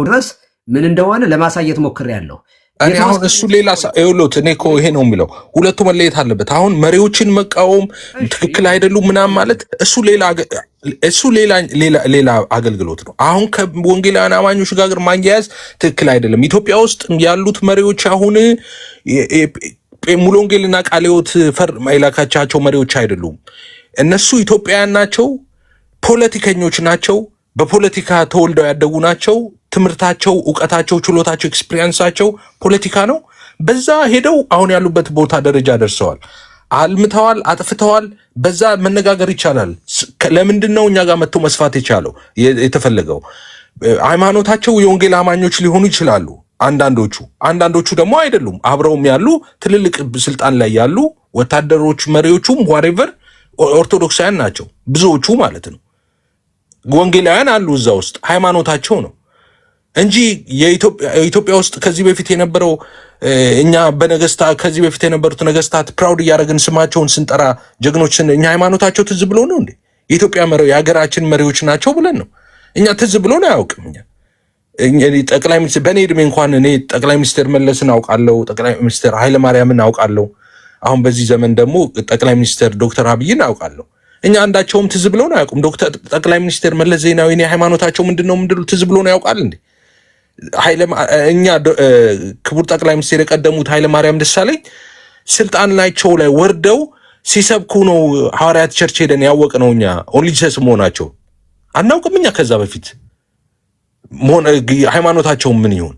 ድረስ ምን እንደሆነ ለማሳየት ሞክሬያለሁ። እኔ አሁን እሱ ሌላ ይኸውልዎት፣ እኔ እኮ ይሄ ነው የሚለው ሁለቱ መለየት አለበት። አሁን መሪዎችን መቃወም ትክክል አይደሉም ምናምን ማለት እሱ ሌላ አገልግሎት ነው። አሁን ከወንጌላውያን አማኞች ጋር ማያያዝ ትክክል አይደለም። ኢትዮጵያ ውስጥ ያሉት መሪዎች አሁን ሙሉ ወንጌልና ቃለ ሕይወት የላካቻቸው መሪዎች አይደሉም። እነሱ ኢትዮጵያውያን ናቸው፣ ፖለቲከኞች ናቸው፣ በፖለቲካ ተወልደው ያደጉ ናቸው። ትምህርታቸው፣ እውቀታቸው፣ ችሎታቸው፣ ኤክስፒሪየንሳቸው ፖለቲካ ነው። በዛ ሄደው አሁን ያሉበት ቦታ ደረጃ ደርሰዋል። አልምተዋል፣ አጥፍተዋል። በዛ መነጋገር ይቻላል። ለምንድን ነው እኛ ጋር መጥቶ መስፋት የቻለው የተፈለገው? ሃይማኖታቸው የወንጌል አማኞች ሊሆኑ ይችላሉ አንዳንዶቹ ደግሞ አይደሉም። አብረውም ያሉ ትልልቅ ስልጣን ላይ ያሉ ወታደሮች፣ መሪዎቹም ዋሬቨር ኦርቶዶክሳውያን ናቸው ብዙዎቹ ማለት ነው። ወንጌላውያን አሉ እዛ ውስጥ ሃይማኖታቸው ነው እንጂ የኢትዮጵያ ውስጥ ከዚህ በፊት የነበረው እኛ ከዚህ በፊት የነበሩት ነገስታት ፕራውድ እያደረግን ስማቸውን ስንጠራ ጀግኖችን እኛ ሃይማኖታቸው ትዝ ብሎ ነው እንዴ? የኢትዮጵያ የሀገራችን መሪዎች ናቸው ብለን ነው እኛ ትዝ ብሎን አያውቅም። ጠቅላይ ሚኒስትር በእኔ ዕድሜ እንኳን እኔ ጠቅላይ ሚኒስትር መለስን አውቃለሁ፣ ጠቅላይ ሚኒስትር ኃይለማርያምን አውቃለሁ። አሁን በዚህ ዘመን ደግሞ ጠቅላይ ሚኒስትር ዶክተር አብይን አውቃለሁ። እኛ አንዳቸውም ትዝ ብሎን አያውቁም። ጠቅላይ ሚኒስትር መለስ ዜናዊ እኔ ሃይማኖታቸው ምንድነው ትዝ ብሎን ያውቃል እንዴ? እኛ ክቡር ጠቅላይ ሚኒስትር የቀደሙት ኃይለማርያም ደሳለኝ ስልጣን ላይቸው ላይ ወርደው ሲሰብኩ ነው ሐዋርያት ቸርች ሄደን ያወቅ ነው እኛ ኦንሊ ጂሰስ መሆናቸው አናውቅም። እኛ ከዛ በፊት ሃይማኖታቸው ምን ይሁን።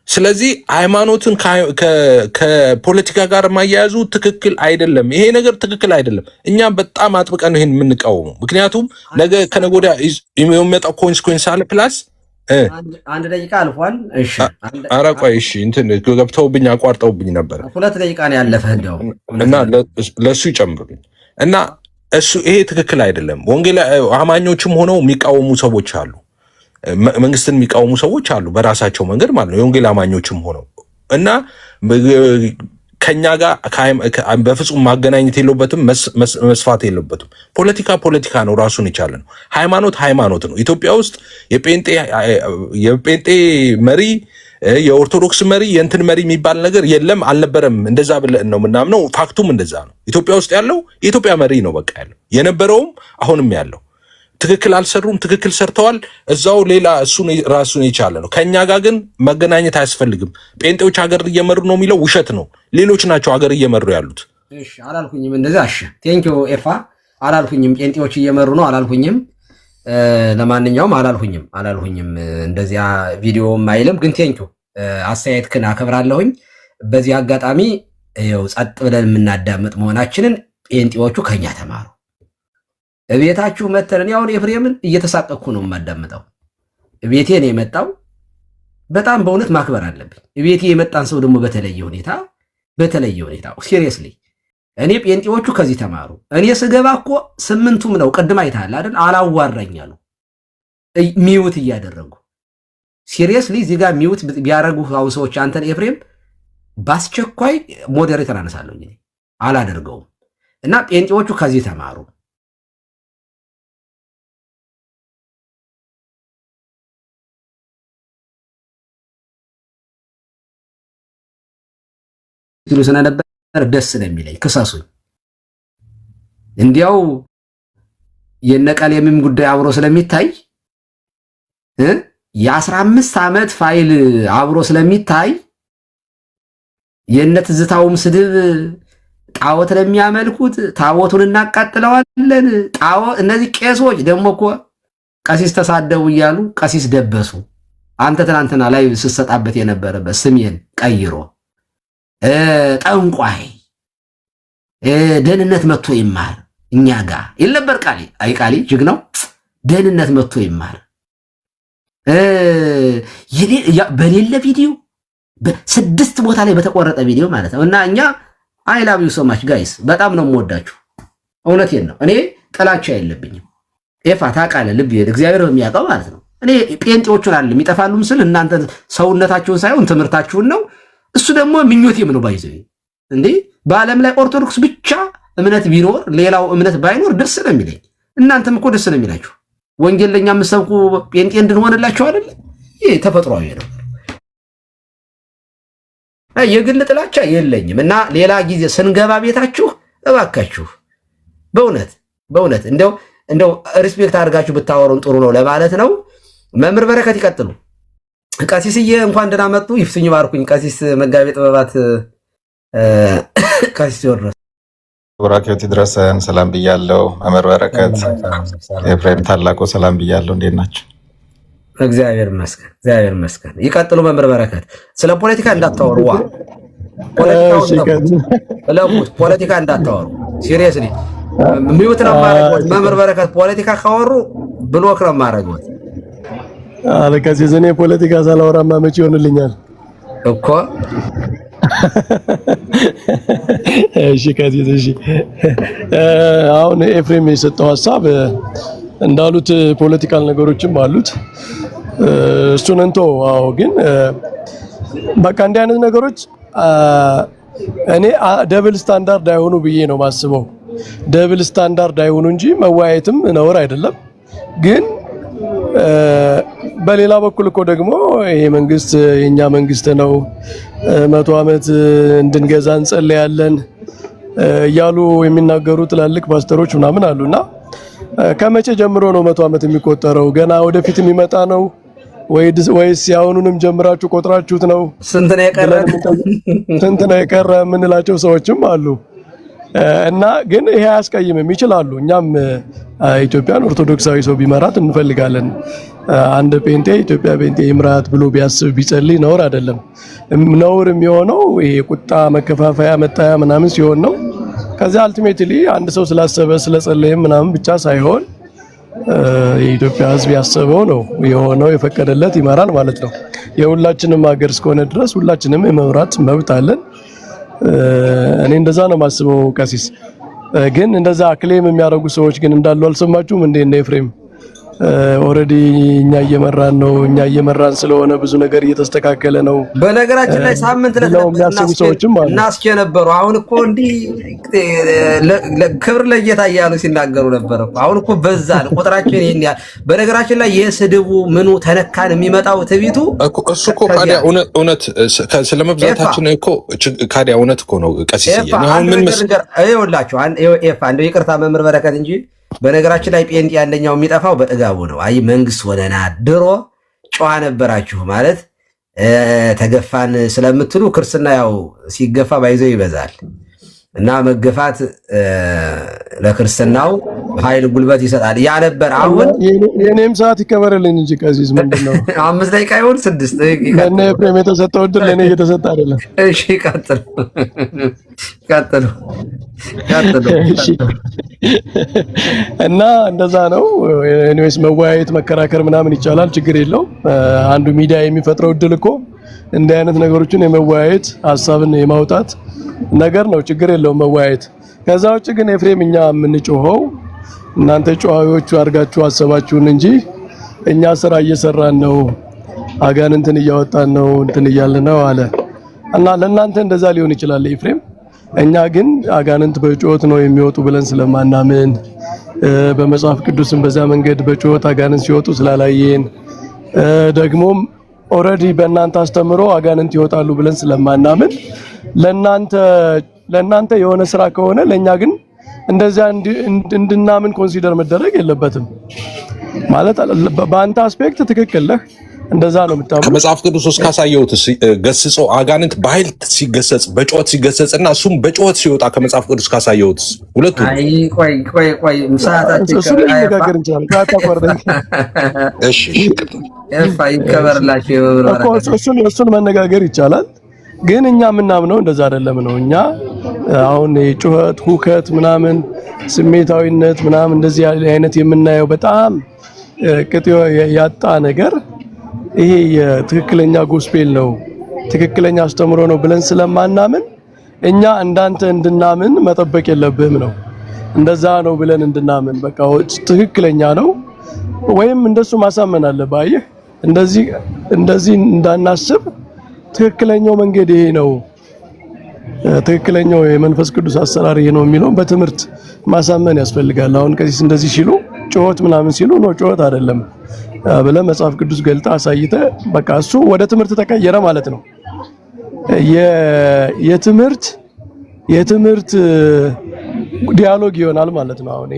ስለዚህ ሃይማኖትን ከፖለቲካ ጋር ማያያዙ ትክክል አይደለም። ይሄ ነገር ትክክል አይደለም። እኛ በጣም አጥብቀን ነው ይሄን የምንቃወመው። ምክንያቱም ነገ ከነገ ወዲያ የሚመጣው ኮንሲኩዌንስ አለ። ፕላስ አንድ ደቂቃ አልፏል። እሺ ኧረ ቆይ እሺ፣ እንትን ገብተውብኝ አቋርጠውብኝ ነበር። 2 ደቂቃ ነው ያለፈህ እንደው እና ለሱ ይጨምሩልኝ እና ይሄ ትክክል አይደለም። ወንጌል አማኞችም ሆነው የሚቃወሙ ሰዎች አሉ፣ መንግስትን የሚቃወሙ ሰዎች አሉ፣ በራሳቸው መንገድ ማለት ነው። የወንጌል አማኞችም ሆነው እና ከኛ ጋር በፍጹም ማገናኘት የለበትም፣ መስፋት የለበትም። ፖለቲካ ነው፣ ራሱን የቻለ ነው። ሃይማኖት ነው። ኢትዮጵያ ውስጥ የጴንጤ መሪ፣ የኦርቶዶክስ መሪ፣ የእንትን መሪ የሚባል ነገር የለም፣ አልነበረም። እንደዛ ብለን ነው ምናምነው። ፋክቱም እንደዛ ነው። ኢትዮጵያ ውስጥ ያለው የኢትዮጵያ መሪ ነው በቃ ያለው፣ የነበረውም አሁንም ያለው። ትክክል አልሰሩም፣ ትክክል ሰርተዋል። እዛው ሌላ እሱን ራሱን የቻለ ነው። ከኛ ጋር ግን መገናኘት አያስፈልግም። ጴንጤዎች ሀገር እየመሩ ነው የሚለው ውሸት ነው። ሌሎች ናቸው ሀገር እየመሩ ያሉት። እሺ አላልኩኝም እንደዛ። እሺ ቴንኪው ኤፋ። አላልኩኝም ጴንጤዎች እየመሩ ነው አላልኩኝም። ለማንኛውም አላልኩኝም እንደዚያ ቪዲዮም አይልም። ግን ቴንኪው አስተያየትክን አከብራለሁኝ። በዚህ አጋጣሚ ይኸው ጸጥ ብለን የምናዳምጥ መሆናችንን ጴንጤዎቹ ከኛ ተማሩ። እቤታችሁ መተን ያውን ኤፍሬምን እየተሳቀኩ ነው የማዳምጠው። እቤቴ ነው የመጣው። በጣም በእውነት ማክበር አለብኝ። እቤቴ የመጣን ሰው ደግሞ በተለየ ሁኔታ ሲሪየስሊ እኔ ጴንጤዎቹ ከዚህ ተማሩ። እኔ ስገባ እኮ 8ቱም ነው ቅድም አይተሃል አይደል? አላዋራኛሉ ሚውት እያደረጉ ሲሪየስሊ እዚህ ጋር ሚውት ቢያደርጉ አሁን ሰዎች አንተን ኤፍሬም በአስቸኳይ ሞዴሬተር አነሳለሁ እኔ አላደርገውም። እና ጴንጤዎቹ ከዚህ ተማሩ። ትሉ ስለነበር ደስ ስለሚለኝ ክሰሱኝ። እንዲያው የነቀሌምም ጉዳይ አብሮ ስለሚታይ የ15 ዓመት ፋይል አብሮ ስለሚታይ የነትዝታውም ስድብ ጣዖት ለሚያመልኩት ታቦቱን እናቃጥለዋለን። እነዚህ ቄሶች ደግሞ እኮ ቀሲስ ተሳደቡ እያሉ ቀሲስ ደበሱ። አንተ ትናንትና ላይ ስትሰጣበት የነበረበት ስሜን ቀይሮ ጠንቋይ ደህንነት መጥቶ ይማር እኛ ጋር ይል ነበር። ቃሊ ጅግ ነው። ደህንነት መጥቶ ይማር በሌለ ቪዲዮ 6 ቦታ ላይ በተቆረጠ ቪዲዮ ማለት ነው። እና እኛ አይ ላቭ ዩ ሶ ማች ጋይስ፣ በጣም ነው የምወዳችሁ። እውነቴን ነው። እኔ ጥላቻ የለብኝም። ኤፋ ታውቃለህ፣ ልብ እግዚአብሔር የሚያውቀው ማለት ነው። እኔ ጴንጤዎቹን አለ የሚጠፋሉም ስል እናንተ ሰውነታችሁን ሳይሆን ትምህርታችሁን ነው። እሱ ደግሞ ምኞቴም ነው። ባይዘው እንዴ በዓለም ላይ ኦርቶዶክስ ብቻ እምነት ቢኖር ሌላው እምነት ባይኖር ደስ ነው የሚለኝ። እናንተም እኮ ደስ ነው የሚላችሁ። ወንጌል ለኛ የምትሰብኩ ጴንጤ እንድንሆንላችሁ አይደል? ይሄ ተፈጥሯዊ ነው። የግል ጥላቻ የለኝም እና ሌላ ጊዜ ስንገባ ቤታችሁ እባካችሁ በእውነት እንደው ሪስፔክት አድርጋችሁ ብታወሩን ጥሩ ነው ለማለት ነው። መምህር በረከት ይቀጥሉ። ቀሲስዬ እንኳን ደህና መጡ። ይፍቱኝ ባርኩኝ። ቀሲስ መጋቤ ጥበባት ቀሲስ ቴዎድሮስ ቡራኬዎት ይድረሰን። ሰላም ብያለሁ። መምህር በረከት ኤፍሬም ታላቁ ሰላም ብያለሁ። እንዴት ናቸው? እግዚአብሔር ይመስገን። ይቀጥሉ መምህር በረከት። ስለ ፖለቲካ እንዳታወሩ ፖለቲካ እንዳታወሩ። ሲሪየስሊ ሚውት ነው ማረጋት። መምህር በረከት ፖለቲካ ካወሩ ብሎክ ነው ማረጋት። አለቀሲስ እኔ ፖለቲካ ሳላወራማ መቼ ይሆንልኛል እኮ። እሺ ከዚህ እሺ አሁን ኤፍሬም የሰጠው ሐሳብ እንዳሉት ፖለቲካል ነገሮችም አሉት። እሱን እንቶ አዎ፣ ግን በቃ እንዲህ አይነት ነገሮች እኔ ደብል ስታንዳርድ አይሆኑ ብዬ ነው ማስበው። ደብል ስታንዳርድ አይሆኑ እንጂ መወያየትም ነውር አይደለም። ግን በሌላ በኩል እኮ ደግሞ ይሄ መንግስት የኛ መንግስት ነው 100 ዓመት እንድንገዛ እንጸልያለን እያሉ የሚናገሩ ትላልቅ ፓስተሮች ምናምን አሉና ከመቼ ጀምሮ ነው 100 ዓመት የሚቆጠረው? ገና ወደፊት የሚመጣ ነው ወይስ ያውኑንም ጀምራችሁ ቆጥራችሁት ነው? ስንት ነው የቀረ የምንላቸው ሰዎችም አሉ። እና ግን ይሄ አያስቀይምም፣ ይችላሉ። እኛም ኢትዮጵያን ኦርቶዶክሳዊ ሰው ቢመራት እንፈልጋለን። አንድ ጴንጤ ኢትዮጵያ ጴንጤ ይምራት ብሎ ቢያስብ ቢጸልይ ነውር አይደለም። ነውር የሚሆነው ይሄ ቁጣ፣ መከፋፈያ፣ መጣያ ምናምን ሲሆን ነው። ከዛ አልቲሜትሊ አንድ ሰው ስላሰበ ስለጸለየ ምናምን ብቻ ሳይሆን የኢትዮጵያ ሕዝብ ያሰበው ነው የሆነው፣ የፈቀደለት ይመራል ማለት ነው። የሁላችንም ሀገር እስከሆነ ድረስ ሁላችንም የመምራት መብት አለን። እኔ እንደዛ ነው ማስበው። ቀሲስ ግን እንደዛ ክሌም የሚያደርጉ ሰዎች ግን እንዳሉ አልሰማችሁም እንዴ? እንደ ኤፍሬም ኦሬዲ እኛ እየመራን ስለሆነ ብዙ ነገር እየተስተካከለ ነው። በነገራችን ላይ ሳምንት የሚያስቡ ሰዎችም አሉ እናስኬ ነበሩ። አሁን እኮ እንዲህ ክብር ለጌታ እያሉ ሲናገሩ ነበር እኮ። አሁን እኮ በዛ ቁጥራችን ይሄን ያህል። በነገራችን ላይ የስድቡ ምኑ ተነካን የሚመጣው ትቢቱ እሱ እኮ ካዲያ እውነት ስለመብዛታችን እኮ ካዲያ እውነት እኮ ነው። ቀሲስ አሁን ምን መስገር አይውላችሁ አንዴ ይቅርታ መምህር በረከት እንጂ በነገራችን ላይ ጴንጤ አንደኛው የሚጠፋው በእጋቡ ነው። አይ መንግስት ሆነና ድሮ ጨዋ ነበራችሁ ማለት ተገፋን ስለምትሉ ክርስትና ያው ሲገፋ ባይዘው ይበዛል እና መገፋት ለክርስትናው ኃይል ጉልበት ይሰጣል። ያ ነበር። አሁን የኔም ሰዓት ይከበረልኝ እንጂ ቀሲስ ምንድነው 5 ደቂቃ ይሁን 6 ለኔ ኤፍሬም የተሰጠው ድል ለኔ እየተሰጠ አይደለም። እሺ ቀጥሉ። እሺ እና እንደዛ ነው። ኤኒዌይስ መወያየት መከራከር ምናምን ይቻላል፣ ችግር የለው። አንዱ ሚዲያ የሚፈጥረው ድል እኮ እንዲህ አይነት ነገሮችን የመወያየት ሐሳብን የማውጣት ነገር ነው። ችግር የለውም መወያየት። ከዛ ውጭ ግን ኤፍሬም እኛ የምንጮኸው እናንተ ጨዋዮቹ አድርጋችሁ አሰባችሁን እንጂ እኛ ስራ እየሰራን ነው፣ አጋንንትን እያወጣን ነው፣ እንትን እያልን ነው አለ እና ለእናንተ እንደዛ ሊሆን ይችላል ኤፍሬም። እኛ ግን አጋንንት በጩኸት ነው የሚወጡ ብለን ስለማናምን በመጽሐፍ ቅዱስም በዛ መንገድ በጩኸት አጋንንት ሲወጡ ስላላየን ደግሞም ኦሬዲ በእናንተ አስተምሮ አጋንንት ይወጣሉ ብለን ስለማናምን ለእናንተ የሆነ ስራ ከሆነ ለኛ ግን እንደዛ እንድናምን ኮንሲደር መደረግ የለበትም ማለት በአንተ አስፔክት ትክክል ነህ። እንደዛ ነው የምታምነው። ከመጽሐፍ ቅዱስ ውስጥ ካሳየሁት ገስጾ አጋንንት በኃይል ሲገሰጽ በጩኸት ሲገሰጽና እሱም በጩኸት ሲወጣ ከመጽሐፍ ቅዱስ ካሳየሁት ሁለቱ ቆይ ሰዓታችን እሱ ሊነጋገር እንችላለን። ካታቆርደኝ እሺ ይከበርላችሁ እሱን መነጋገር ይቻላል። ግን እኛ የምናምነው እንደዛ አይደለም ነው። እኛ አሁን የጩኸት ሁከት ምናምን ስሜታዊነት ምናምን እንደዚህ አይነት የምናየው በጣም ቅጥ ያጣ ነገር ይሄ የትክክለኛ ጎስፔል ነው ትክክለኛ አስተምሮ ነው ብለን ስለማናምን እኛ እንዳንተ እንድናምን መጠበቅ የለብህም ነው። እንደዛ ነው ብለን እንድናምን በቃ ትክክለኛ ነው ወይም እንደሱ ማሳመን አለብህ። አየህ እንደዚህ እንዳናስብ ትክክለኛው መንገድ ይሄ ነው፣ ትክክለኛው የመንፈስ ቅዱስ አሰራር ይሄ ነው የሚለው በትምህርት ማሳመን ያስፈልጋል። አሁን ከዚህ እንደዚህ ሲሉ ጩኸት ምናምን ሲሉ ነው ጩኸት አይደለም። ብለህ መጽሐፍ ቅዱስ ገልጣ አሳይተ በቃ እሱ ወደ ትምህርት ተቀየረ ማለት ነው። የትምህርት ዲያሎግ ይሆናል ማለት ነው። አሁን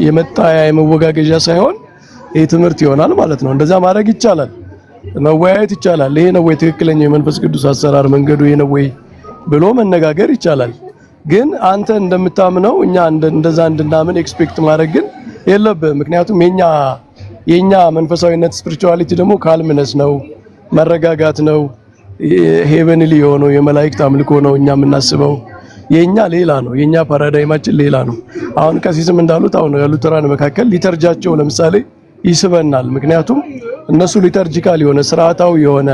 የመጣ የመወጋገዣ ሳይሆን የትምህርት ይሆናል ማለት ነው። እንደዛ ማድረግ ይቻላል፣ መወያየት ይቻላል። ይሄ ነው ወይ ትክክለኛ የመንፈስ ቅዱስ አሰራር መንገዱ ይሄ ነው ወይ ብሎ መነጋገር ይቻላል። ግን አንተ እንደምታምነው እኛ እንደዛ እንድናምን ኤክስፔክት ማድረግ ግን የለብህም። ምክንያቱም የኛ መንፈሳዊነት ስፒሪቹዋሊቲ ደግሞ ካልምነስ ነው፣ መረጋጋት ነው፣ ሄቨንሊ የሆነው የመላእክት አምልኮ ነው እኛ የምናስበው። የኛ ሌላ ነው፣ የኛ ፓራዳይማችን ሌላ ነው። አሁን ቀሲስም እንዳሉት አሁን ሉተራን መካከል ሊተርጃቸው ለምሳሌ ይስበናል። ምክንያቱም እነሱ ሊተርጂካል የሆነ ስርዓታዊ የሆነ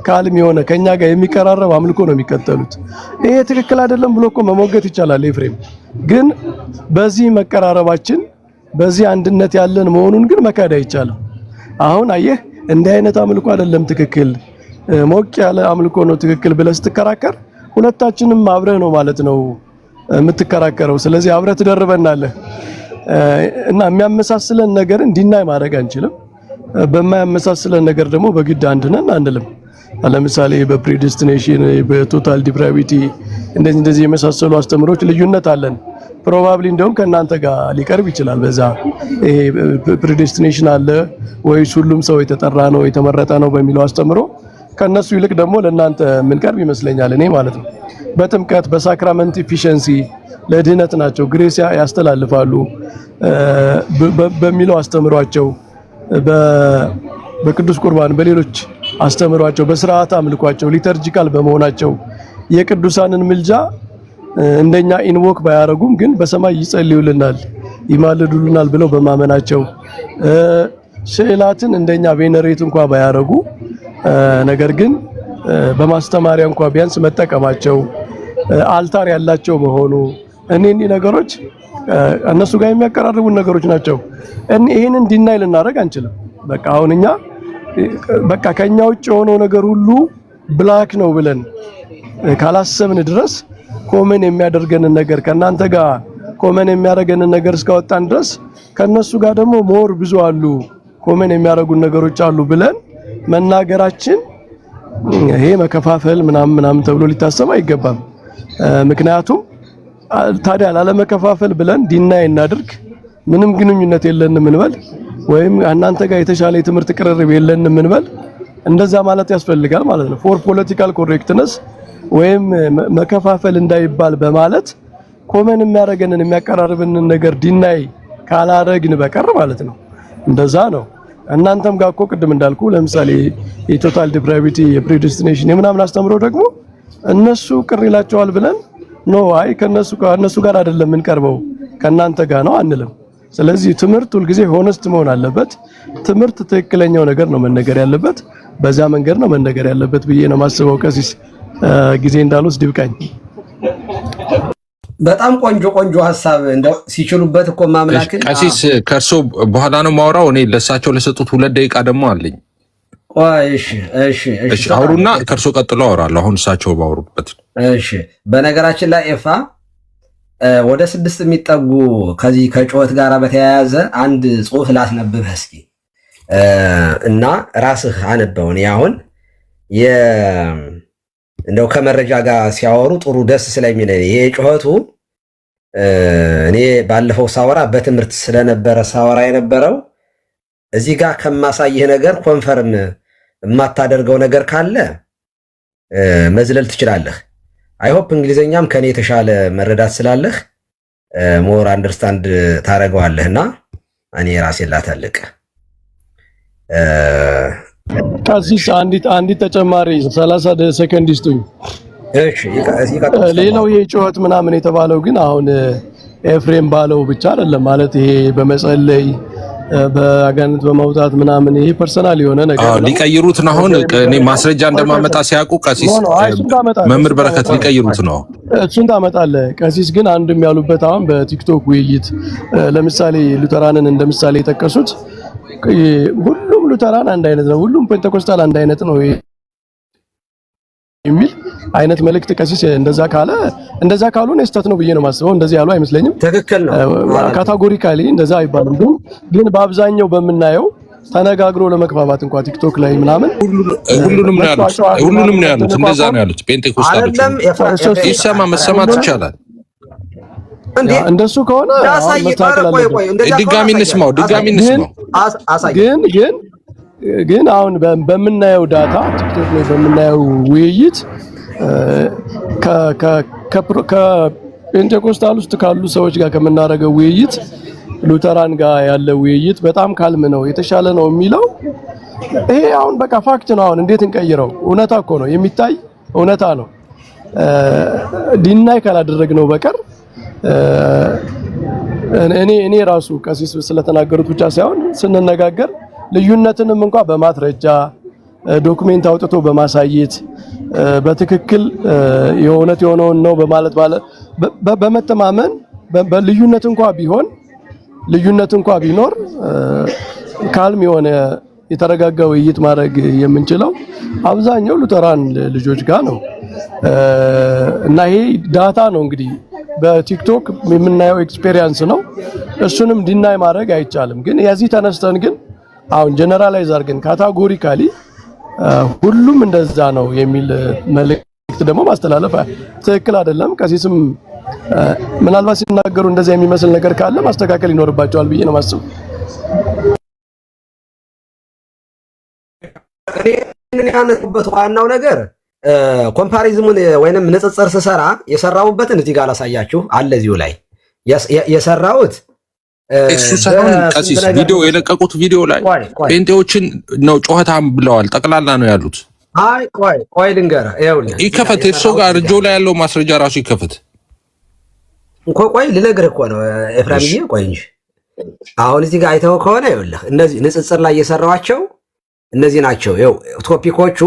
ካልም የሆነ ከኛ ጋር የሚቀራረብ አምልኮ ነው የሚከተሉት። ይሄ ትክክል አይደለም ብሎ እኮ መሞገት ይቻላል ኤፍሬም። ግን በዚህ መቀራረባችን በዚህ አንድነት ያለን መሆኑን ግን መካድ አይቻልም። አሁን አየህ እንዲህ አይነት አምልኮ አይደለም ትክክል፣ ሞቅ ያለ አምልኮ ነው ትክክል ብለህ ስትከራከር ሁለታችንም አብረህ ነው ማለት ነው የምትከራከረው። ስለዚህ አብረህ ትደርበናለህ እና የሚያመሳስለን ነገር እንዲናይ ማድረግ አንችልም። በማያመሳስለን ነገር ደግሞ በግድ አንድ ነን አንልም። ለምሳሌ በፕሪዲስቲኔሽን በቶታል ዲፕራቪቲ እንደዚህ የመሳሰሉ አስተምሮች ልዩነት አለን። ፕሮባብሊ እንደውም ከእናንተ ጋር ሊቀርብ ይችላል። በዛ ይሄ ፕሪዲስቲኔሽን አለ ወይስ ሁሉም ሰው የተጠራ ነው የተመረጠ ነው በሚለው አስተምሮ ከነሱ ይልቅ ደግሞ ለእናንተ ምን ቀርብ ይመስለኛል እኔ ማለት ነው። በጥምቀት በሳክራመንት ኢፊሸንሲ ለድህነት ናቸው ግሬስ ያስተላልፋሉ በሚለው አስተምሯቸው፣ በቅዱስ ቁርባን በሌሎች አስተምሯቸው፣ በስርዓት አምልኳቸው ሊተርጂካል በመሆናቸው የቅዱሳንን ምልጃ እንደኛ ኢንቮክ ባያረጉም ግን በሰማይ ይጸልዩልናል ይማልዱልናል ብለው በማመናቸው ስዕላትን እንደኛ ቬነሬት እንኳን ባያረጉ ነገር ግን በማስተማሪያ እንኳን ቢያንስ መጠቀማቸው አልታር ያላቸው መሆኑ እነኚህ ነገሮች እነሱ ጋር የሚያቀራርቡ ነገሮች ናቸው። ይሄንን ዲናይ ልናደርግ አንችልም። በቃ አሁን እኛ በቃ ከኛ ውጭ የሆነው ነገር ሁሉ ብላክ ነው ብለን ካላሰብን ድረስ ኮመን የሚያደርገንን ነገር ከናንተ ጋር ኮመን የሚያደርገንን ነገር እስካወጣን ድረስ ከነሱ ጋር ደግሞ ሞር ብዙ አሉ ኮመን የሚያደርጉን ነገሮች አሉ ብለን መናገራችን ይሄ መከፋፈል ምናምን ተብሎ ሊታሰብ አይገባም። ምክንያቱም ታዲያ ላለመከፋፈል ብለን ዲናይ እናድርግ፣ ምንም ግንኙነት የለንም እንበል፣ ወይም እናንተ ጋር የተሻለ የትምህርት ቅርርብ የለንም እንበል፣ እንደዛ ማለት ያስፈልጋል ማለት ነው። ፎር ፖለቲካል ኮሬክትነስ ወይም መከፋፈል እንዳይባል በማለት ኮመን የሚያደርገንን የሚያቀራርብንን ነገር ዲናይ ካላረግን በቀር ማለት ነው። እንደዛ ነው። እናንተም ጋር እኮ ቅድም እንዳልኩ ለምሳሌ የቶታል ዲፕራቪቲ የፕሪዲስቲኔሽን የምናምን አስተምሮ ደግሞ እነሱ ቅር ይላቸዋል ብለን አይ ከነሱ ጋር አይደለም የምንቀርበው ከናንተ ጋር ነው አንልም። ስለዚህ ትምህርት ሁልጊዜ ሆነስት መሆን አለበት። ትምህርት ትክክለኛው ነገር ነው መነገር ያለበት፣ በዛ መንገድ ነው መነገር ያለበት ብዬ ነው ማስበው። ቀሲስ ጊዜ እንዳልወስድ ይብቃኝ። በጣም ቆንጆ ሀሳብ እንደው ሲችሉበት እኮ ማምላክን ቀሲስ ከእርሶ በኋላ ነው ማውራው። እኔ ለሳቸው ለሰጡት 2 ደቂቃ ደግሞ አለኝ። እሺ አውሩና ከእርሶ ቀጥሎ አወራለሁ። አሁን እሳቸው ባወሩበት። እሺ በነገራችን ላይ ኤፋ ወደ 6 የሚጠጉ ከዚህ ከጩኸት ጋር በተያያዘ አንድ ጽሑፍ ላስነብብህ እስኪ እና ራስህ አነበው። እኔ አሁን እንደው ከመረጃ ጋር ሲያወሩ ጥሩ ደስ ስለሚለኝ ይሄ ጩኸቱ እኔ ባለፈው ሳወራ በትምህርት ስለነበረ ሳወራ የነበረው እዚህ ጋር ከማሳይህ ነገር ኮንፈርም የማታደርገው ነገር ካለ መዝለል ትችላለህ። አይሆፕ እንግሊዘኛም ከኔ የተሻለ መረዳት ስላለህ ሞር አንደርስታንድ ታደርገዋለህና እኔ ራሴን ላታልቅ። ቀሲስ አንዲት ተጨማሪ 30 ሰከንድ ይስጡኝ። እሺ ሌላው ይሄ ጩኸት ምናምን የተባለው ግን አሁን ኤፍሬም ባለው ብቻ አይደለም ማለት ይሄ በመጸለይ በአጋንንት በማውጣት ምናምን ይሄ ፐርሰናል የሆነ ነገር ነው። ሊቀይሩት ነው። አሁን እኔ ማስረጃ እንደማመጣ ሲያውቁ ቀሲስ መምህር በረከት ሊቀይሩት ነው። እሱን ታመጣለህ። ቀሲስ ግን አንድም ያሉበት አሁን በቲክቶክ ውይይት ለምሳሌ ሉተራንን እንደምሳሌ የጠቀሱት ሁሉም ሉተራን አንድ አይነት ነው፣ ሁሉም ፔንቴኮስታል አንድ አይነት ነው የሚል አይነት መልእክት ቀሲስ እንደዛ ካሉ ነስተት ነው ብዬ ነው ማስበው። እንደዚህ ያሉ አይመስለኝም። ትክክል ነው። ካታጎሪካሊ እንደዛ አይባልም። ግን በአብዛኛው በምናየው ተነጋግሮ ለመግባባት እንኳን ቲክቶክ ላይ ምናምን ሁሉንም ነው ያሉት እንደዛ ነው ያሉት ጴንጤኮስታሎች ይሰማ መሰማት ይቻላል እንደሱ ከሆነ ድጋሚ እንስማው ግን አሁን በምናየው ዳታ ቲክቶክ ላይ በምናየው ውይይት ከፔንቴኮስታል ውስጥ ካሉ ሰዎች ጋር ከምናደርገው ውይይት ሉተራን ጋር ያለው ውይይት በጣም ካልም ነው የተሻለ ነው የሚለው ይሄ አሁን በቃ ፋክት ነው። አሁን እንዴት እንቀይረው? እውነታ እኮ ነው የሚታይ እውነታ ነው። ዲናይ ካላደረግነው በቀር እኔ ራሱ ቀሲስ ስለተናገሩት ብቻ ሳይሆን ስንነጋገር ልዩነትንም እንኳን በማስረጃ ዶክመንት አውጥቶ በማሳየት በትክክል የሆነት የሆነውን ነው በማለት በመተማመን በልዩነት እንኳን ቢኖር ካልም የሆነ የተረጋጋ ውይይት ማድረግ የምንችለው አብዛኛው ሉተራን ልጆች ጋር ነው እና ይሄ ዳታ ነው እንግዲህ በቲክቶክ የምናየው ኤክስፒሪየንስ ነው። እሱንም ዲናይ ማድረግ አይቻልም። ግን የዚህ ተነስተን ግን አሁን ጀነራላይዝ አድርገን ካታጎሪካሊ ሁሉም እንደዛ ነው የሚል መልእክት ደግሞ ማስተላለፍ ትክክል አይደለም። ቀሲስም ምናልባት ሲናገሩ እንደዛ የሚመስል ነገር ካለ ማስተካከል ይኖርባቸዋል ብዬ ነው ማስበው። እኔ ያነሱበት ዋናው ነገር ኮምፓሪዝሙን ወይንም ንጽጽር ስሰራ የሰራውበትን እዚህ ጋር ላሳያችሁ አለ እዚሁ ላይ የሰራውት እሱ ሳይሆን ቀሲስ ቪዲዮ የለቀቁት ቪዲዮ ላይ ጴንጤዎችን ነው ጮኸታም ብለዋል። ጠቅላላ ነው ያሉት። አይ ቆይ ልንገርህ፣ ይኸውልህ ይከፈት እርሶ ጋር እጆ ላይ ያለው ማስረጃ ራሱ ይከፈት እኮ። ቆይ ልነግርህ እኮ ነው ኤፍራምዬ፣ ቆይ እንጂ አሁን እዚህ ጋር አይተው ከሆነ ይኸውልህ እነዚህ ንጽጽር ላይ የሰራዋቸው እነዚህ ናቸው። ይኸው ቶፒኮቹ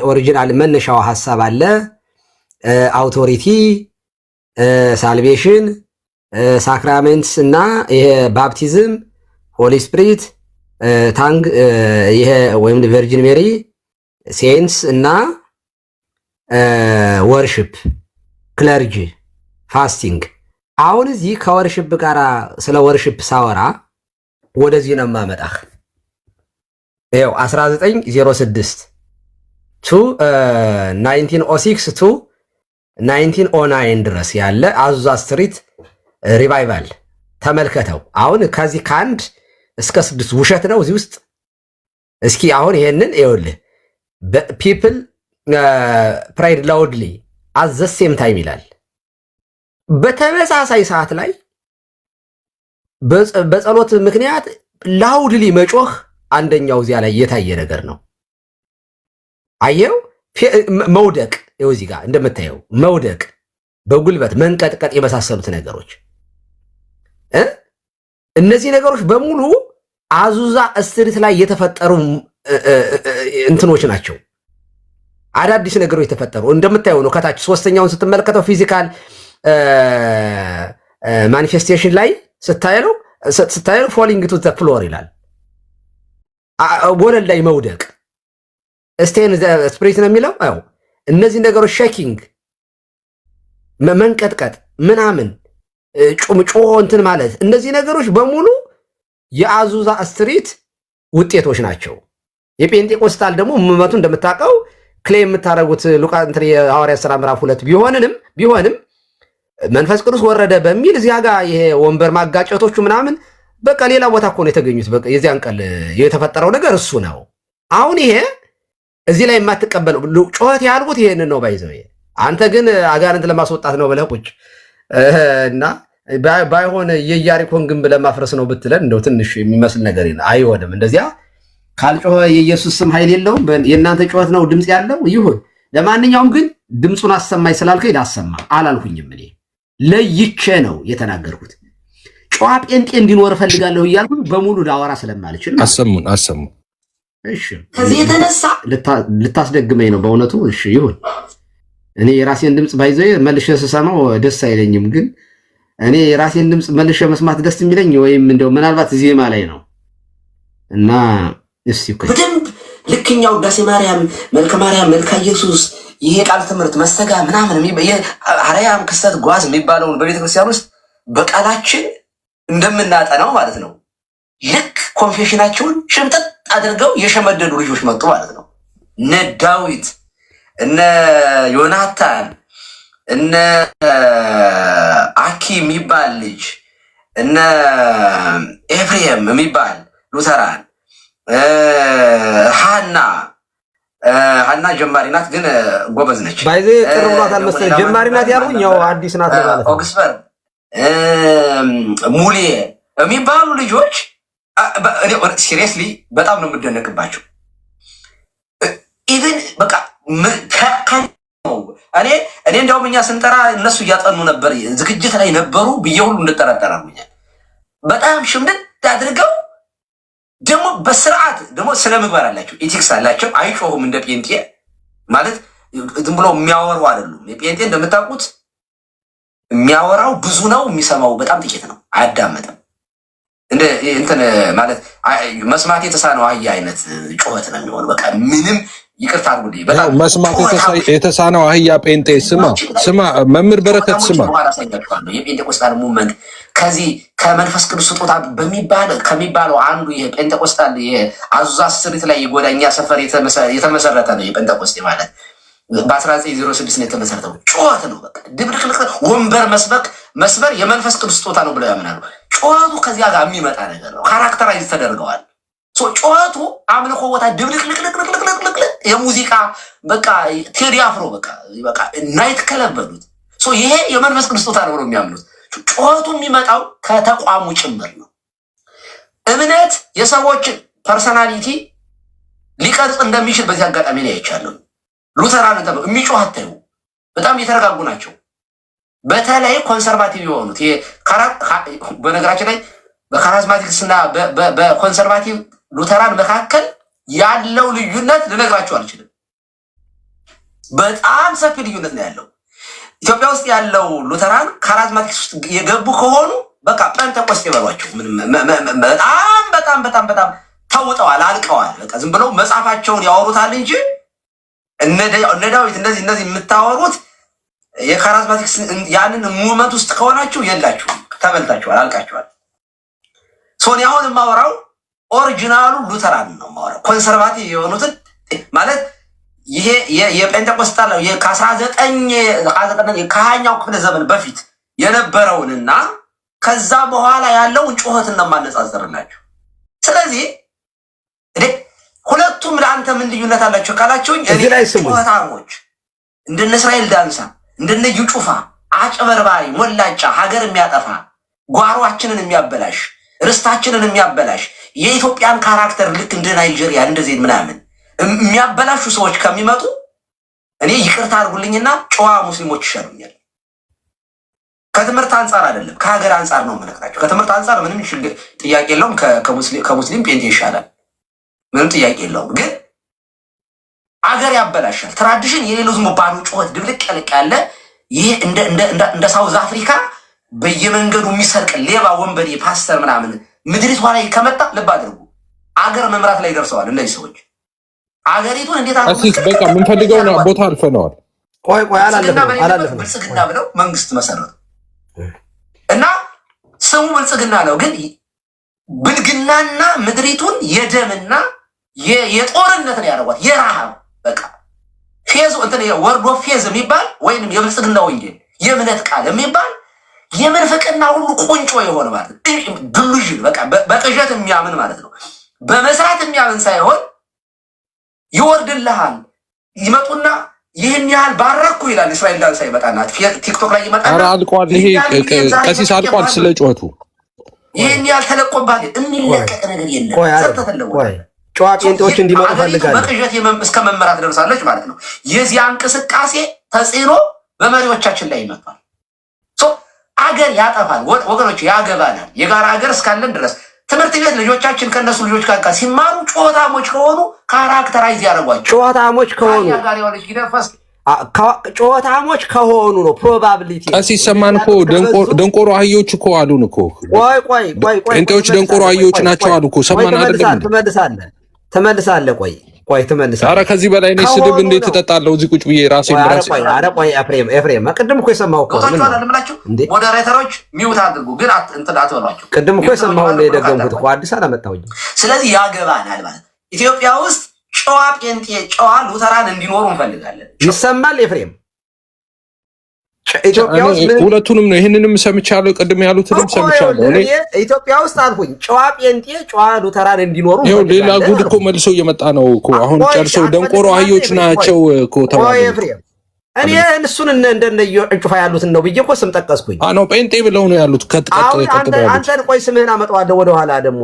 ኦሪጂናል መነሻው ሐሳብ አለ፣ አውቶሪቲ፣ ሳልቬሽን፣ ሳክራሜንትስ እና ይሄ ባፕቲዝም፣ ሆሊ ስፒሪት፣ ታንግ ይሄ ወይም ቨርጂን ሜሪ፣ ሴንስ እና ወርሺፕ፣ ክለርጂ፣ ፋስቲንግ። አሁን እዚህ ከወርሺፕ ጋር ስለ ወርሺፕ ሳወራ ወደዚህ ነው የማመጣህ። ይኸው 1906 to 1906 to 1909 ድረስ ያለ አዙዛ ስትሪት ሪቫይቫል ተመልከተው። አሁን ከዚህ ከአንድ እስከ 6 ውሸት ነው እዚህ ውስጥ። እስኪ አሁን ይሄንን ይኸውልህ ፒፕል ፕራይድ ላውድሊ አት ዘ ሴም ታይም ይላል። በተመሳሳይ ሰዓት ላይ በጸሎት ምክንያት ላውድሊ መጮህ አንደኛው እዚያ ላይ የታየ ነገር ነው። አየው መውደቅ፣ ይኸው እዚህ ጋር እንደምታየው መውደቅ፣ በጉልበት መንቀጥቀጥ የመሳሰሉት ነገሮች እነዚህ ነገሮች በሙሉ አዙዛ ስትሪት ላይ የተፈጠሩ እንትኖች ናቸው። አዳዲስ ነገሮች የተፈጠሩ እንደምታየው ነው። ከታች ሶስተኛውን ስትመለከተው ፊዚካል ማኒፌስቴሽን ላይ ስታየው ፎሊንግ ቱ ዘ ፍሎር ይላል። ወለል ላይ መውደቅ ስቴን ስፕሪት ነው የሚለው። አዎ እነዚህ ነገሮች ሼኪንግ፣ መንቀጥቀጥ ምናምን ጩምጮ እንትን ማለት እነዚህ ነገሮች በሙሉ የአዙዛ ስትሪት ውጤቶች ናቸው። የጴንጤቆስታል ደግሞ ምመቱ እንደምታውቀው ክሌም የምታደርጉት ሉቃስ እንትን የሐዋርያት ሥራ ምዕራፍ 2 ቢሆንም መንፈስ ቅዱስ ወረደ በሚል እዚያ ጋር ይሄ ወንበር ማጋጨቶቹ ምናምን በቃ ሌላ ቦታ እኮ ነው የተገኙት። በቃ የዚያን ቀን የተፈጠረው ነገር እሱ ነው። አሁን ይሄ እዚህ ላይ የማትቀበለው ጩኸት ያልኩት ይሄንን ነው ባይዘው። አንተ ግን አጋንንት ለማስወጣት ነው ብለህ ቁጭ እና ባይሆን የኢያሪኮን ግንብ ለማፍረስ ነው ብትለን እንደው ትንሽ የሚመስል ነገር አይሆንም። እንደዚያ ካልጮኸ የኢየሱስ ስም ኃይል የለውም። የእናንተ ጩኸት ነው ድምፅ ያለው ይሁን። ለማንኛውም ግን ድምፁን አሰማኝ ስላልከኝ ላሰማ አላልኩኝም። እኔ ለይቼ ነው የተናገርኩት። ጨዋ ጴንጤ እንዲኖር እፈልጋለሁ እያልኩ በሙሉ ላወራ ስለማልችል አሰሙ። እሺ ከዚህ የተነሳ ልታስደግመኝ ነው በእውነቱ። እሺ ይሁን። እኔ የራሴን ድምፅ ባይዘው መልሼ ስሰማው ደስ አይለኝም። ግን እኔ የራሴን ድምፅ መልሼ መስማት ደስ የሚለኝ ወይም እንደው ምናልባት ዜማ ላይ ነው እና እስቲ በደንብ ልክኛው ውዳሴ ማርያም፣ መልከ ማርያም፣ መልከ ኢየሱስ ይሄ ቃል ትምህርት መስተጋ ምናምን አርያም ክስተት ጓዝ የሚባለውን በቤተክርስቲያን ውስጥ በቃላችን እንደምናጠናው ማለት ነው። ልክ ኮንፌሽናቸውን ሽምጥጥ አድርገው የሸመደዱ ልጆች መጡ ማለት ነው። እነ ዳዊት፣ እነ ዮናታን፣ እነ አኪ የሚባል ልጅ፣ እነ ኤፍሬም የሚባል ሉተራን፣ ሀና ጀማሪ ናት፣ ግን ጎበዝ ነች። ባይዜ ቅርብ ናት አልመሰለኝ። ጀማሪ ናት ያሉኝ ያው አዲስ ናት ማለት ነው። ኦክስፈርድ ሙሌ የሚባሉ ልጆች ሲሪየስሊ በጣም ነው የምደነቅባቸው። ኢቭን በቃ እኔ እንዲያውም እኛ ስንጠራ እነሱ እያጠኑ ነበር፣ ዝግጅት ላይ ነበሩ ብዬ ሁሉ እንጠራጠራሉኛል። በጣም ሽምድድ አድርገው ደግሞ በስርዓት ደግሞ ስነ ምግባር አላቸው፣ ኢቲክስ አላቸው። አይጮሁም እንደ ጴንጤ ማለት ዝም ብሎ የሚያወሩ አይደሉም። የጴንጤ እንደምታውቁት የሚያወራው ብዙ ነው፣ የሚሰማው በጣም ጥቂት ነው፣ አያዳመጥም። እንትን ማለት መስማት የተሳነው አህያ አይነት ጩኸት ነው የሚሆን። በቃ ምንም ይቅርታ አድርጉልኝ። በጣም መስማት የተሳነው አህያ ጴንጤ ስማ መምህር በረከት ስማ፣ የጴንጤቆስጣል ሙቭመንት ከዚህ ከመንፈስ ቅዱስ ስጦታ ከሚባለው አንዱ የጴንጤቆስጣል የአዙዛ ስትሪት ላይ የጎዳኛ ሰፈር የተመሰረተ ነው። የጴንጤቆስጤ ማለት በ1906 ነው የተመሰረተው። ጩኸት ነው በቃ ድብልቅልቅ። ወንበር መስበር የመንፈስ ቅዱስ ስጦታ ነው ብለው ያምናሉ። ጩኸቱ ከዚያ ጋር የሚመጣ ነገር ነው። ካራክተራይዝ ተደርገዋል። ጩኸቱ አምልኮ ቦታ ድብልቅልቅልቅልቅልቅልቅ የሙዚቃ በቃ ቴዲ አፍሮ በቃ ናይት ከለበሉት። ይሄ የመንፈስ ቅዱስ ስጦታ ነው ብለው የሚያምኑት። ጩኸቱ የሚመጣው ከተቋሙ ጭምር ነው። እምነት የሰዎችን ፐርሰናሊቲ ሊቀርጽ እንደሚችል በዚህ አጋጣሚ ላይ አይቻለሁ። ሉተራን የሚጮህ አታዩ፣ በጣም የተረጋጉ ናቸው። በተለይ ኮንሰርቫቲቭ የሆኑት በነገራችን ላይ በካራዝማቲክስ እና በኮንሰርቫቲቭ ሉተራን መካከል ያለው ልዩነት ልነግራቸው አልችልም። በጣም ሰፊ ልዩነት ነው ያለው። ኢትዮጵያ ውስጥ ያለው ሉተራን ካራዝማቲክስ ውስጥ የገቡ ከሆኑ በቃ ጴንጤቆስጤ ይበሏቸው። በጣም ተውጠዋል፣ አልቀዋል። በቃ ዝም ብለው መጽሐፋቸውን ያወሩታል እንጂ እነ ዳዊት እነዚህ የምታወሩት የካራዝማቲክስ ያንን ሙቭመንት ውስጥ ከሆናችሁ የላችሁም፣ ተበልታችኋል፣ አልቃችኋል። ሶኒ አሁን የማወራው ኦሪጂናሉ ሉተራን ነው የማወራው። ኮንሰርቫቲቭ የሆኑትን ማለት ይሄ የጴንጤቆስጣል ከ19ኛው ክፍለ ዘመን በፊት የነበረውንና ከዛ በኋላ ያለውን ጩኸትን ነው የማነጻጸርላችሁ። ስለዚህ ሁለቱም ለአንተ ምን ልዩነት አላቸው ካላችሁኝ፣ ጩኸታሞች እንደነ እስራኤል ዳንሳ እንደነ እዩ ጩፋ አጭበርባሪ፣ ሞላጫ፣ ሀገር የሚያጠፋ ጓሯችንን የሚያበላሽ ርስታችንን የሚያበላሽ የኢትዮጵያን ካራክተር ልክ እንደ ናይጄሪያ እንደዚህ ምናምን የሚያበላሹ ሰዎች ከሚመጡ እኔ ይቅርታ አድርጉልኝና ጨዋ ሙስሊሞች ይሻሉኛል። ከትምህርት አንጻር አይደለም ከሀገር አንጻር ነው የምነግራቸው። ከትምህርት አንጻር ምንም ጥያቄ የለውም። ከሙስሊም ጴንጤ ይሻላል፣ ምንም ጥያቄ የለውም። ግን አገር ያበላሻል። ትራዲሽን የሌለው ዝም ባሉ ጩኸት ድብልቅ ያለ ይሄ እንደ ሳውዝ አፍሪካ በየመንገዱ የሚሰርቅ ሌባ ወንበዴ ፓስተር ምናምን ምድሪቷ ላይ ከመጣ ልብ አድርጉ፣ አገር መምራት ላይ ደርሰዋል እነዚህ ሰዎች። አገሪቱን እንዴት በቃ የምንፈልገውን ቦታ አልፈነዋል። ቆይ አላለፍንም። ብልጽግና ብለው መንግስት መሰረቱ እና ስሙ ብልጽግና ነው። ግን ብልግናና ምድሪቱን የደምና የጦርነት ነው ያደረጓት። የረሃብ በቃ ፌዝ ወርዶ ፌዝ የሚባል ወይም የብልጽግና ወንጌል የእምነት ቃል የሚባል የምንፍቅና ሁሉ ቁንጮ የሆነ ማለት ነው። ድሉዥን በቃ በቅዠት የሚያምን ማለት ነው። በመስራት የሚያምን ሳይሆን ይወርድልሃል። ይመጡና ይህን ያህል ባረኩ ይላል። እስራኤል ዳንሳ ይመጣና ቲክቶክ ላይ ይመጣና አልቋል። ይሄ ቀሲስ አልቋል። ስለ ጩኸቱ ይህን ያህል ተለቆባል። የሚለቀቅ ነገር የለም። ቆይ ጨዋ ጴንጤዎች እንዲመጡ ፈልጋለሁ። በቅዠት እስከ መመራት ደርሳለች ማለት ነው። የዚያ እንቅስቃሴ ተጽዕኖ በመሪዎቻችን ላይ ይመጣል። አገር ያጠፋል ወገኖች፣ ያገባናል። የጋራ ሀገር እስካለን ድረስ ትምህርት ቤት ልጆቻችን ከነሱ ልጆች ጋር ሲማሩ ጩኸታሞች ከሆኑ ካራክተራይዝ ያደርጓቸው። ጩኸታሞች ከሆኑ ነው ፕሮባቢሊቲ። ቀሲስ ሰማን እኮ ደንቆሮ አህዮች እኮ አሉን እኮ። ቆይ ጴንጤዎች ደንቆሮ አህዮች ናቸው አሉ እኮ። ሰማን አይደለም? ትመልሳለህ። ቆይ ትመልሳለህ። ኧረ ከዚህ በላይ እኔ ስድብ እንዴት እጠጣለሁ? እዚህ ቁጭ ብዬ ራሴን ራሴ። ኧረ ቆይ ኤፍሬም ቅድም እኮ የሰማኸው እኮ ሞዴሬተሮች ሚውት አድርጉ፣ ግን እንትን አትበሏቸው። ቅድም እኮ የሰማኸውን ነው የደገምኩት እኮ፣ አዲስ አላመጣሁኝም። ስለዚህ ያገባናል ማለት ኢትዮጵያ ውስጥ ጨዋ ጴንጤ ጨዋ ሉተራን እንዲኖሩ እንፈልጋለን። ይሰማል ኤፍሬም? ኢትዮጵያ ውስጥ ሁለቱንም ነው። ይሄንንም ሰምቻለሁ፣ ቅድም ያሉትንም ሰምቻለሁ። እኔ ኢትዮጵያ ውስጥ አልኩኝ ጨዋ ጴንጤ ጨዋ ሉተራን እንዲኖሩ ይኸው ሌላ ጉድ እኮ መልሶ እየመጣ ነው እኮ አሁን ጨርሰው ደንቆሮ አህዮች ናቸው እኮ ተባለ። ኤፍሬም እኔ እሱን እንደነየ እንጩፋ ያሉትን ነው ብዬ እኮ ስም ጠቀስኩኝ። ነው ጴንጤ ብለው ነው ያሉት። አንተን ቆይ ስምህን አመጣዋለሁ ወደ ኋላ ደግሞ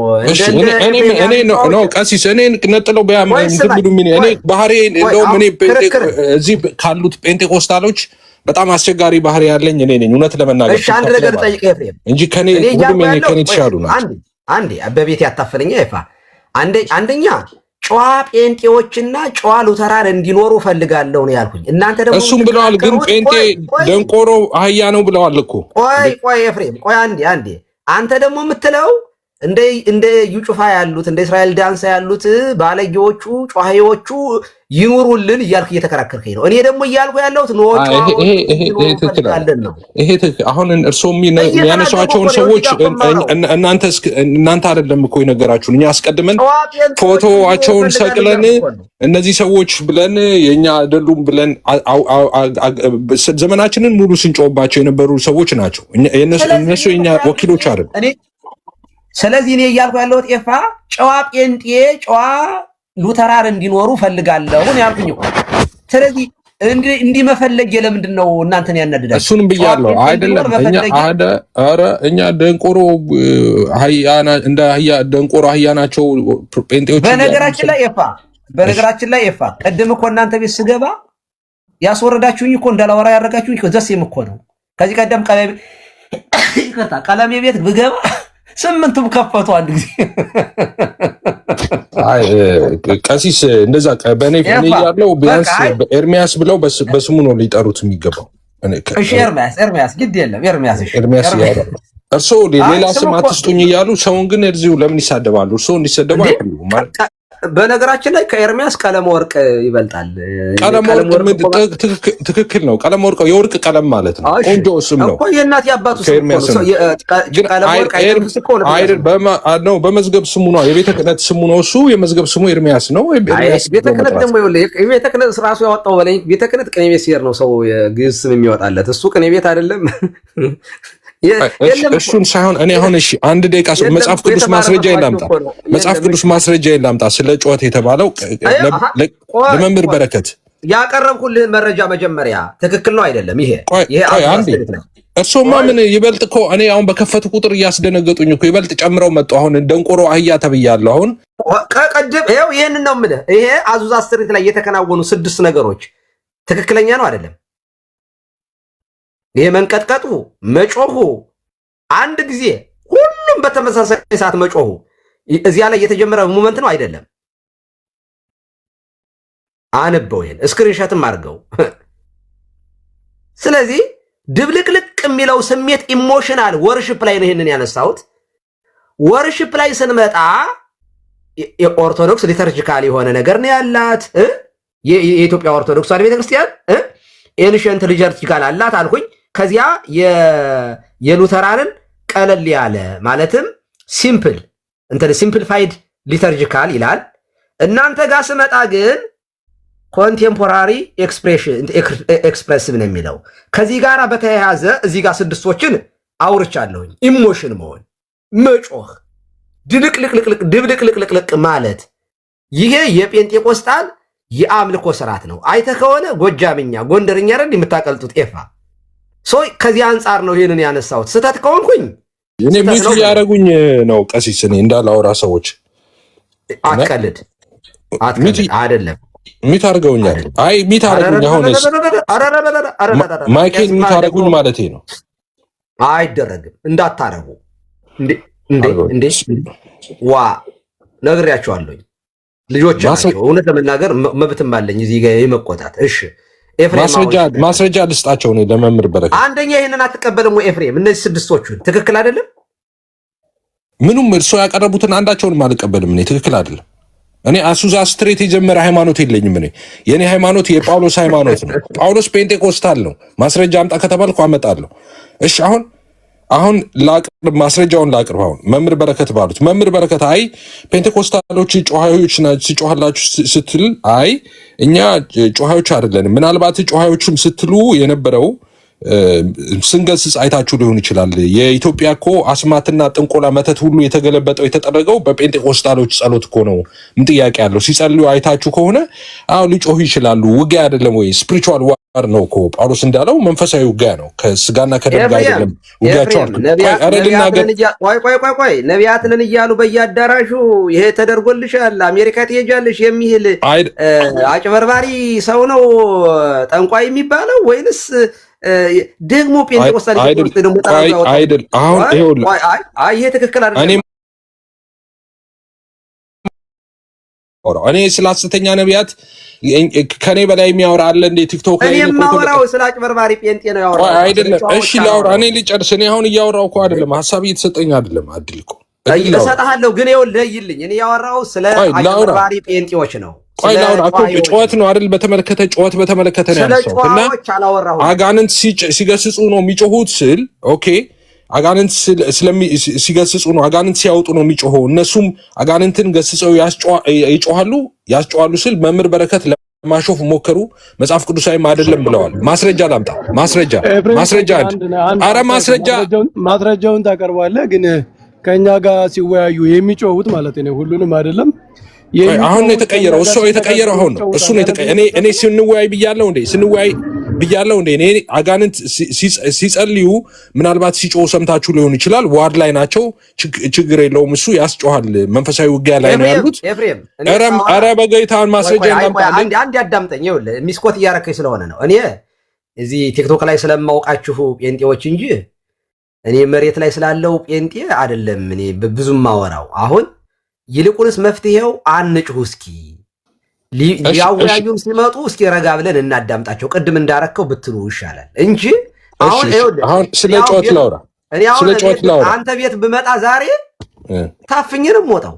እኔ ነው ቀሲስ እኔን ነጥለው እኔ ባህሪ እንደውም እኔ እዚህ ካሉት ጴንጤቆስታሎች በጣም አስቸጋሪ ባህሪ ያለኝ እኔ ነኝ እውነት ለመናገር። እሺ አንድ ነገር ጠይቀህ ኤፍሬም እንጂ ከኔ ተሻሉ ነው። አንዴ በቤት ያታፈለኛ ይፋ አንደኛ ጨዋ ጴንጤዎችና ጨዋ ሉተራን እንዲኖሩ ፈልጋለሁ ነው ያልኩኝ። እናንተ ደግሞ እሱም ብለዋል፣ ግን ጴንጤ ደንቆሮ አህያ ነው ብለዋል እኮ። ቆይ ኤፍሬም ቆይ አንዴ አንተ ደግሞ የምትለው እንደ ዩጩፋ ያሉት እንደ እስራኤል ዳንሳ ያሉት ባለጌዎቹ ጨዋሂዎቹ ይኑሩልን እያልክ እየተከራከርከኝ ነው። እኔ ደግሞ እያልኩ ያለሁት ነው ይሄ አሁን እርሶም የሚያነሷቸውን ሰዎች እናንተ አይደለም እኮ የነገራችሁን፣ እኛ አስቀድመን ፎቶዋቸውን ሰቅለን እነዚህ ሰዎች ብለን የኛ አይደሉም ብለን ዘመናችንን ሙሉ ስንጮባቸው የነበሩ ሰዎች ናቸው። እነሱ የኛ ወኪሎች አይደሉም። ስለዚህ እኔ እያልኩ ያለሁት ኤፋ ጨዋ ጴንጤ ጨዋ ሉተራን እንዲኖሩ ፈልጋለሁ ነው ያልኩኝ እኮ። ስለዚህ እንዲህ መፈለግ ለምንድን ነው እናንተን ያናድዳችሁ? እሱንም ብያለሁ አይደለም እኛ ደንቆሮ እንደ አህያ ደንቆሮ አህያ ናቸው ጴንጤዎች። በነገራችን ላይ ኤፋ ቀደም እኮ እናንተ ቤት ስገባ ያስወረዳችሁኝ እኮ እንዳላወራ ያደረጋችሁኝ እኮ ዘሴም እኮ ነው። ከዚህ ቀደም ቀለሜ ቤት ብገባ ስምንቱም ከፈቱ አንድ ጊዜ። አይ ቀሲስ እንደዛ በኔ ያለው ቢያንስ ኤርሚያስ ብለው በስሙ ነው ሊጠሩት የሚገባው። እሺ ኤርሚያስ ግድ የለም ኤርሚያስ ያለው እርሶ ሌላ ስም አትስጡኝ እያሉ ሰውን ግን እዚሁ ለምን ይሳደባሉ? እርሶ እንዲሰደቡ አይፈልጉም ማለት። በነገራችን ላይ ከኤርሚያስ ቀለም ወርቅ ይበልጣል። ቀለም ወርቅ ትክክል ነው። ቀለም ወርቅ የወርቅ ቀለም ማለት ነው። ቆንጆ ስም ነው እኮ የእናት ያባቱ ስም ነው። በመዝገብ ስሙ ነው፣ የቤተ ክህነት ስሙ ነው። እሱ የመዝገብ ስሙ ኤርሚያስ ነው። ቤተ ክህነት ደግሞ ቤተ ክህነት ራሱ ያወጣው በላይ ቤተ ክህነት ቅኔ ቤት ሲሄድ ነው ሰው የግዕዝ ስም የሚወጣለት። እሱ ቅኔ ቤት አይደለም። እሱን ሳይሆን እኔ አሁን እሺ አንድ ደቂቃ መጽሐፍ ቅዱስ ማስረጃ ይላምጣ ስለ ጩኸት የተባለው ለመምህር በረከት ያቀረብኩልህን መረጃ መጀመሪያ ትክክል ነው አይደለም? ይሄ እርሶማ ምን ይበልጥ እኮ እኔ አሁን በከፈቱ ቁጥር እያስደነገጡኝ እኮ ይበልጥ ጨምረው መጡ። አሁን ደንቆሮ አህያ ተብያለሁ። አሁን ከቀድም ይኸው ይህንን ነው የምልህ። ይሄ አዙዛ ስትሪት ላይ የተከናወኑ 6 ነገሮች ትክክለኛ ነው አይደለም? ይሄ መንቀጥቀጡ፣ መጮሁ፣ አንድ ጊዜ ሁሉም በተመሳሳይ ሰዓት መጮሁ እዚያ ላይ የተጀመረ ሙመንት ነው አይደለም? አንበው ይሄን ስክሪንሾትም አድርገው። ስለዚህ ድብልቅልቅ የሚለው ስሜት ኢሞሽናል ወርሺፕ ላይ ነው ይሄንን ያነሳሁት። ወርሺፕ ላይ ስንመጣ የኦርቶዶክስ ሊተርጂካል የሆነ ነገር ነው ያላት። የኢትዮጵያ ኦርቶዶክስ ቤተክርስቲያን ኤንሸንት ሊተርጂካል አላት አልኩኝ። ከዚያ የሉተራንን ቀለል ያለ ማለትም ሲምፕሊፋይድ ሊተርጂካል ይላል። እናንተ ጋር ስመጣ ግን ኮንቴምፖራሪ ኤክስፕሬሲቭ ነው የሚለው። ከዚህ ጋር በተያያዘ እዚህ ጋር 6ቶችን አውርቻለሁኝ። ኢሞሽን መሆን፣ መጮህ፣ ድብልቅልቅልቅ ማለት ይሄ የጴንጤቆስጣል የአምልኮ ስርዓት ነው። አይተ ከሆነ ጎጃምኛ፣ ጎንደርኛ አይደል የምታቀልጡት ኤፋ ከዚህ አንጻር ነው ይሄንን ያነሳሁት። ስህተት ከሆንኩኝ እኔ ሚት ያረጉኝ ነው ቀሲስ። እኔ እንዳላወራ ሰዎች አትቀልድ አይደለም ሚት አድርገውኛል። አይ ሚት አድርጉኝ። አሁንስ ማይኬን ሚት አድርጉኝ ማለቴ ነው። አይደረግም እንዳታረጉ እንዴ ዋ ነግሬያቸዋለሁኝ። ልጆች ናቸው። እውነት ለመናገር መብትም አለኝ እዚህ ጋር የመቆጣት። እሺ ማስረጃ ልስጣቸው ነው ለመምህር በረከት። አንደኛ ይሄንን አትቀበልም ወይ ኤፍሬም? እነዚህ 6ቶቹን ትክክል አይደለም። ምኑም እርሶ ያቀረቡትን አንዳቸውንም አልቀበልም። እኔ ትክክል አይደለም። እኔ አሱዛ ስትሬት የጀመረ ሃይማኖት የለኝም። እኔ የኔ ሃይማኖት የጳውሎስ ሃይማኖት ነው። ጳውሎስ ፔንቴኮስታል ነው። ማስረጃ አምጣ ከተባልኩ አመጣለሁ። እሺ አሁን አሁን ማስረጃውን ላቅርብ። አሁን መምህር በረከት ባሉት መምህር በረከት አይ ፔንቴኮስታሎች ጮሃዮች ናቸው ጮሃላችሁ ስትል አይ እኛ ጮሃዮች አይደለንም። ምናልባት ጮሃዮችም ስትሉ የነበረው ስንገስጽ አይታችሁ ሊሆን ይችላል። የኢትዮጵያ እኮ አስማትና ጥንቆላ መተት ሁሉ የተገለበጠው የተጠረገው በጴንጤኮስታሎች ጸሎት እኮ ነው። ምን ጥያቄ ያለው? ሲጸልዩ አይታችሁ ከሆነ አዎ ሊጮሁ ይችላሉ። ውጊያ አይደለም ወይ? ስፒሪቹዋል ዋር ነው እኮ ጳውሎስ እንዳለው መንፈሳዊ ውጊያ ነው፣ ከስጋና ከደም ጋር አይደለም ውጊያቸው። ቆይ ነቢያትንን እያሉ በየአዳራሹ ይሄ ተደርጎልሻል፣ አሜሪካ ትሄጃለሽ የሚል አጭበርባሪ ሰው ነው ጠንቋይ የሚባለው ወይንስ ደግሞ ጴንጤቆስጣን ደግሞ አይደል? አሁን ይሄ ትክክል አይደለም። እኔ ስለ ሐሰተኛ ነቢያት ከኔ በላይ የሚያወራ አለ እንዴ? ቲክቶክ ላይ እኔ ማወራው ስለ አጭበርባሪ ጴንጤ ነው ያወራው አይደለም። እሺ ላውራ፣ እኔ ልጨርስ። እኔ አሁን እያወራው እኮ አይደለም፣ ሐሳብ እየተሰጠኝ አይደለም። አድል እኮ እሰጥሃለሁ፣ ግን ይኸውልህ ስለ አጭበርባሪ ጴንጤዎች ነው። ቆይ ላውራ እኮ ጩኸት ነው አይደል? ጩኸት በተመለከተ ነው ያለው እና አጋንንት ሲገስጹ ነው የሚጮሁት ስል ኦኬ፣ አጋንንት ሲገስጹ ነው፣ አጋንንት ሲያወጡ ነው የሚጮኸው። እነሱም አጋንንትን ገስጸው ያስጮሃሉ ስል መምህር በረከት ለማሾፍ ሞከሩ። መጽሐፍ ቅዱሳዊም አይደለም ብለዋል። ማስረጃ ላምጣ። አረ ማስረጃውን ታቀርባለህ። ግን ከኛ ጋር ሲወያዩ የሚጮሁት ማለት ነው ሁሉንም አይደለም። አሁን ነው የተቀየረው። እሱ የተቀየረው አሁን ነው። እሱ ነው የተቀየረው። እኔ ስንወያይ ብያለሁ እንዴ እኔ አጋንንት ሲጸልዩ ምናልባት ሲጮሁ ሰምታችሁ ሊሆን ይችላል። ዋርድ ላይ ናቸው፣ ችግር የለውም። እሱ ያስጮሃል። መንፈሳዊ ውጊያ ላይ ነው ያሉት። ኧረ በጌታን ማስረጃ አንድ ያዳምጠኝ። ይኸውልህ ሚስኮት እያረከኝ ስለሆነ ነው። እኔ እዚህ ቲክቶክ ላይ ስለማውቃችሁ ጴንጤዎች እንጂ እኔ መሬት ላይ ስላለው ጴንጤ አይደለም እኔ ብዙም ማወራው አሁን። ይልቁንስ መፍትሄው አንጭሁ፣ እስኪ ሊያወያዩን ሲመጡ እስኪ ረጋ ብለን እናዳምጣቸው። ቅድም እንዳረከው ብትሉ ይሻላል እንጂ አሁን ስለ ጮት ላውራ። አንተ ቤት ብመጣ ዛሬ ታፍኝንም ሞታው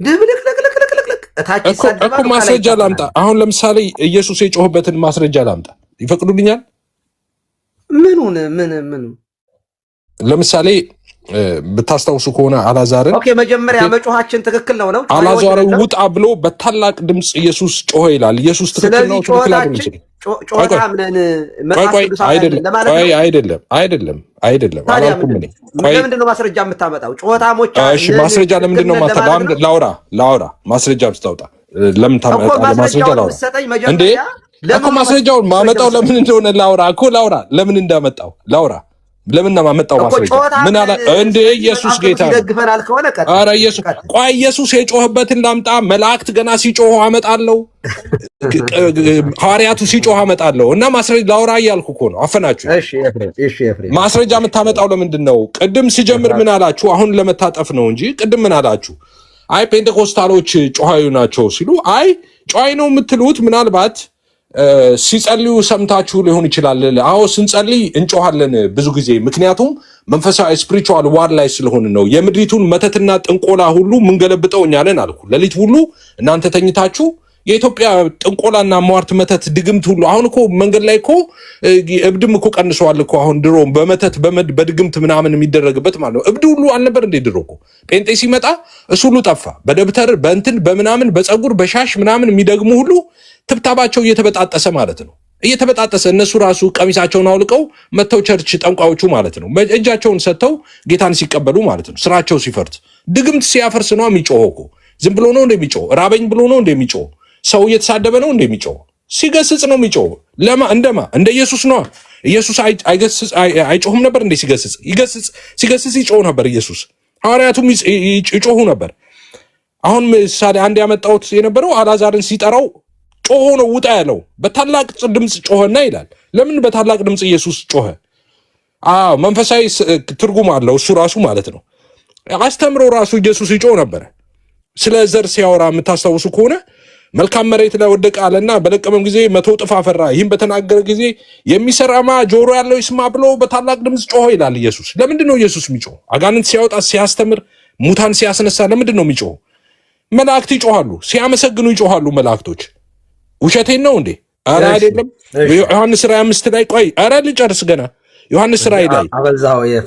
ድብልቅልቅልቅልቅልቅ እታች እኮ ማስረጃ ላምጣ። አሁን ለምሳሌ ኢየሱስ የጮህበትን ማስረጃ ላምጣ፣ ይፈቅዱልኛል? ምን ለምሳሌ ብታስታውሱ ከሆነ አላዛርን መጀመሪያ መጮሃችን ትክክል ነው። አላዛርን ውጣ ብሎ በታላቅ ድምፅ ኢየሱስ ጮኸ ይላል። ኢየሱስ ትክክል ነው። ትክክል አይደለም አላልኩም እኔ። ለምንድን ነው ማስረጃ የምታመጣው? ጮታሞች ማስረጃ ለምንድን ነው ላውራ ማስረጃ ብታውጣ ለምን ታመጣለህ? ማስረጃ ላውራ እንዴ እኮ ማስረጃውን ማመጣው ለምን እንደሆነ ላውራ ለምን እንዳመጣው ላውራ ለምን ነው ማመጣው ማስረጃ? ምን አላ እንደ ኢየሱስ ጌታ ይደግፈናል ከሆነ አረ ኢየሱስ የጮህበትን ላምጣ። መላእክት ገና ሲጮሁ አመጣለሁ፣ ሐዋርያቱ ሲጮሁ አመጣለሁ። እና ማስረጃ ላውራ እያልኩ እኮ ነው። አፈናችሁ። እሺ ማስረጃ የምታመጣው ለምንድን ነው? ቅድም ሲጀምር ምን አላችሁ? አሁን ለመታጠፍ ነው እንጂ ቅድም ምን አላችሁ? አይ ፔንቴኮስታሎች ጮሃዩ ናቸው ሲሉ አይ ጮሃይ ነው የምትሉት ምናልባት ሲጸልዩ ሰምታችሁ ሊሆን ይችላል። አዎ ስንጸልይ እንጮሃለን ብዙ ጊዜ፣ ምክንያቱም መንፈሳዊ ስፒሪቹዋል ዋር ላይ ስለሆነ ነው። የምድሪቱን መተትና ጥንቆላ ሁሉ ምንገለብጠው እኛ ነን አልኩ። ሌሊት ሁሉ እናንተ ተኝታችሁ የኢትዮጵያ ጥንቆላና ሟርት መተት ድግምት ሁሉ አሁን እኮ መንገድ ላይ እኮ እብድም እኮ ቀንሰዋል እኮ። አሁን ድሮ በመተት በድግምት ምናምን የሚደረግበት ማለት ነው። እብድ ሁሉ አልነበር እንዴ ድሮ እኮ። ጴንጤ ሲመጣ እሱ ሁሉ ጠፋ። በደብተር በእንትን በምናምን በፀጉር በሻሽ ምናምን የሚደግሙ ሁሉ ትብታባቸው እየተበጣጠሰ ማለት ነው። እየተበጣጠሰ እነሱ ራሱ ቀሚሳቸውን አውልቀው መተው ቸርች ጠንቋዮቹ ማለት ነው እጃቸውን ሰጥተው ጌታን ሲቀበሉ ማለት ነው። ስራቸው ሲፈርስ ድግምት ሲያፈርስ ነው የሚጮኸው እኮ። ዝም ብሎ ነው እንደሚጮህ? ራበኝ ብሎ ነው እንደሚጮህ? ሰው እየተሳደበ ነው እንደሚጮህ? ሲገስጽ ነው የሚጮህ። እንደ ኢየሱስ ነው። ኢየሱስ አይጮህም ነበር እንዴ? ሲገስጽ ይጮህ ነበር ኢየሱስ። ሐዋርያቱም ይጮሁ ነበር። አሁን ምሳሌ አንድ ያመጣሁት የነበረው አላዛርን ሲጠራው ጮሆ ነው ውጣ ያለው። በታላቅ ድምፅ ጮኸና ይላል። ለምን በታላቅ ድምፅ ኢየሱስ ጮኸ? መንፈሳዊ ትርጉም አለው እሱ ራሱ ማለት ነው። አስተምሮ ራሱ ኢየሱስ ይጮህ ነበረ። ስለ ዘር ሲያወራ የምታስታውሱ ከሆነ መልካም መሬት ላይ ወደቀ አለና በለቀመም ጊዜ 100 እጥፍ አፈራ። ይህም በተናገረ ጊዜ የሚሰራማ ጆሮ ያለው ይስማ ብሎ በታላቅ ድምፅ ጮኸ ይላል ኢየሱስ። ለምንድን ነው ኢየሱስ የሚጮህ? አጋንንት ሲያወጣ ሲያስተምር፣ ሙታን ሲያስነሳ ለምንድን ነው የሚጮህ? መላእክት ይጮሃሉ፣ ሲያመሰግኑ ይጮሃሉ መላእክቶች። ውሸቴን ነው እንዴ? ኧረ አይደለም። ዮሐንስ ራእይ 5 ላይ ቆይ፣ ኧረ ልጨርስ ገና። ዮሐንስ ራእይ ላይ